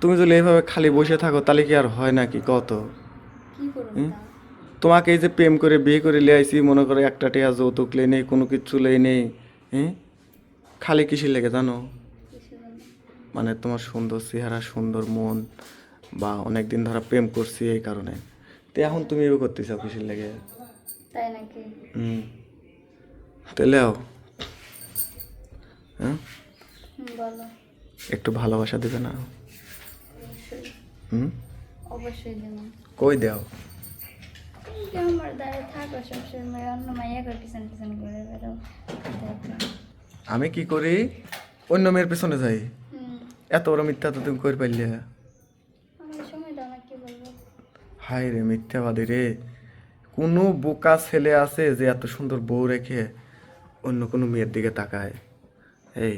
তুমি যদি এইভাবে খালি বসে থাকো তাহলে কি আর হয় নাকি কত? কি করুন হুম? তা? তোমাকে এই যে প্রেম করে বিয়ে করে লিয়ে আইছি, মনে করে একটা টিয়া যৌতুক লেই নেই, কোনো কিচ্ছু লেই নেই। হ্যাঁ, খালি কিসের লেগে জানো? কিসের জন্য? মানে তোমার সুন্দর চেহারা, সুন্দর মন, বা অনেক দিন ধরে প্রেম করছি এই কারণে। তো এখন তুমি এও করতেছ কিসের লেগে? তাই নাকি? হুম, তাহলেও হ্যাঁ, বলো। একটু ভালোবাসা দেবে না? অবশ্যই। হুম, অবশ্যই দেবো। কই দাও? তুমি কি আমার দ্বারা থাকো সবসময় অন্য মাইয়া করে পিছন পিছন ঘুরে বেড়াও? দেখো। আমি কি করি? অন্য মেয়ের পেছনে যাই? হুম। এত বড় মিথ্যা তো তুমি কই পাইলে? আমার সময় দাও না, কি বলবো? হায় রে মিথ্যাবাদী রে! কোনো বোকা ছেলে আছে যে এত সুন্দর বউ রেখে অন্য কোনো মেয়ের দিকে তাকায়? এই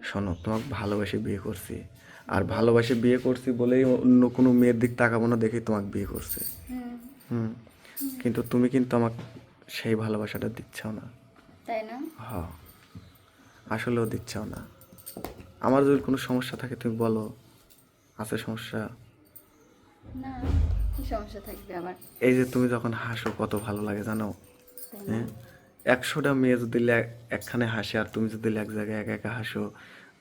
শোনো, তোমাকে ভালোবাসে বিয়ে করছি, আর ভালোবাসে বিয়ে করছি বলেই অন্য কোনো মেয়ের দিক তাকাবো না দেখেই তোমাকে বিয়ে করছে। হুম। হুম, কিন্তু তুমি কিন্তু আমাকে সেই ভালোবাসাটা দিচ্ছও না। তাই না? হ, আসলেও দিচ্ছও না। আমার যদি কোনো সমস্যা থাকে তুমি বলো, আছে সমস্যা? না। কি সমস্যা থাকবে আবার? এই যে তুমি যখন হাসো কত ভালো লাগে জানো? তাই না? হ্যাঁ, 100টা মেয়ে যদি একখানে হাসে আর তুমি যদি এক জায়গায় একা একা হাসো,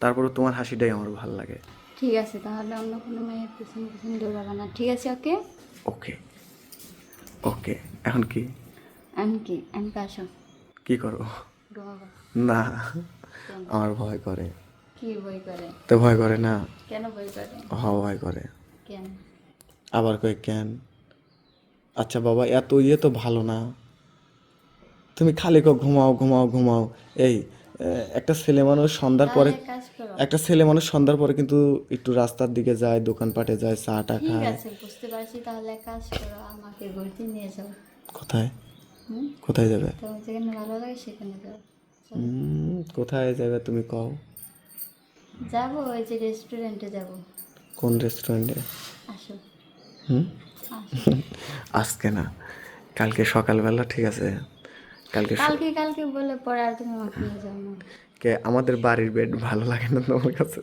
তারপরে তোমার হাসিটাই আমার ভালো লাগে। ঠিক আছে, তাহলে অন্য কোনো মেয়ের পিছন পিছন দৌড়াবো না, ঠিক আছে? ওকে। ওকে, ওকে। এখন কি? আমি কি আমি আসো। কি করো? ঘুমাবো। না, কেন? আমার ভয় করে। কি বই করে? তো ভয় করে না? কেন বই করে? ভয় করে। কেন? আবার কই কেন? আচ্ছা বাবা, এত ইয়ে তো ভালো না। তুমি খালি ঘুমাও ঘুমাও ঘুমাও। এই একটা ছেলে মানুষ সন্ধ্যার তাহলে পরে, এক কাজ করো। একটা ছেলে মানুষ সন্ধ্যার পরে কিন্তু একটু রাস্তার দিকে যায়, দোকানপাটে যায়, চাটা ঠিক খায়। আছে, বুঝতে পারছি, তাহলে এক কাজ করো, আমাকে ঘুরতে নিয়ে যাও। কোথায়? হুম। কোথায় যাবে? তোমার যেখানে ভালো লাগে সেখানে যাও। চলো। কোথায় যাবে তুমি কও? যাবো, ওই যে রেস্টুরেন্টে যাবো। কোন রেস্টুরেন্টে? আসো। হুম, আসো। আজকে না, কালকে সকালবেলা, ঠিক আছে? কালকে কালকে কালকে বলে পরে আর তুমি আমাকে নিয়ে যাও না। কে আমাদের বাড়ির বেড ভালো লাগে না তোমার কাছে?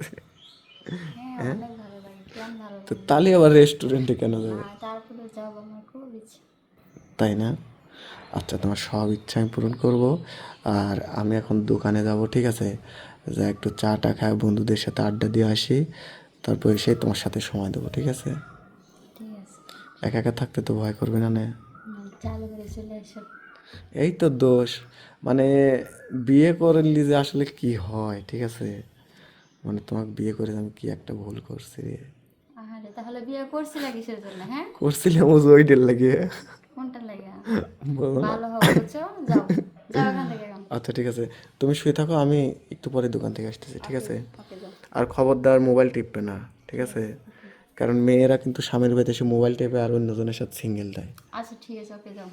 হ্যাঁ, হ্যাঁ, অনেক ভালো লাগে, কেন ভালো তো লাগে তাহলে আবার রেস্টুরেন্টে কেন না? যাবে? তারপরে যাবো, আমার খুব ইচ্ছে। তাই না? আচ্ছা, তোমার সব ইচ্ছা আমি পূরণ করব। আর আমি এখন দোকানে যাব, ঠিক আছে? যা একটু চাটা খাই, বন্ধুদের সাথে আড্ডা দিয়ে আসি, তারপর এসে তোমার সাথে সময় দেবো, ঠিক আছে? ঠিক আছে। একা একা থাকতে তো ভয় করবে না? চালু করে চলে এসো। এই তো দোষ। মানে বিয়ে করলি যে আসলে কি হয়, ঠিক আছে? মানে তোমাকে বিয়ে করে আমি কি একটা ভুল করছি রে? আহারে, তাহলে বিয়ে করছিলে কিসের জন্য? হ্যাঁ। করছিলাম ওই ডেল লাগিয়ে। কোনটা লাগে? বলো না। ভালো হও, বুঝছো? যাও। যাও এখান থেকে এখন। আচ্ছা ঠিক আছে, তুমি শুয়ে থাকো, আমি একটু পরে দোকান থেকে আসতেছি, ঠিক ওকে। আছে? ওকে, যাও। আর খবরদার মোবাইল টিপবে না, ঠিক ঠিক আছে? আছে। ওকে। কারণ মেয়েরা কিন্তু স্বামীর বাড়িতে এসে মোবাইল টেপে আর অন্যজনের সাথে সিঙ্গেল দেয়। আচ্ছা ঠিক আছে, ওকে, যাও।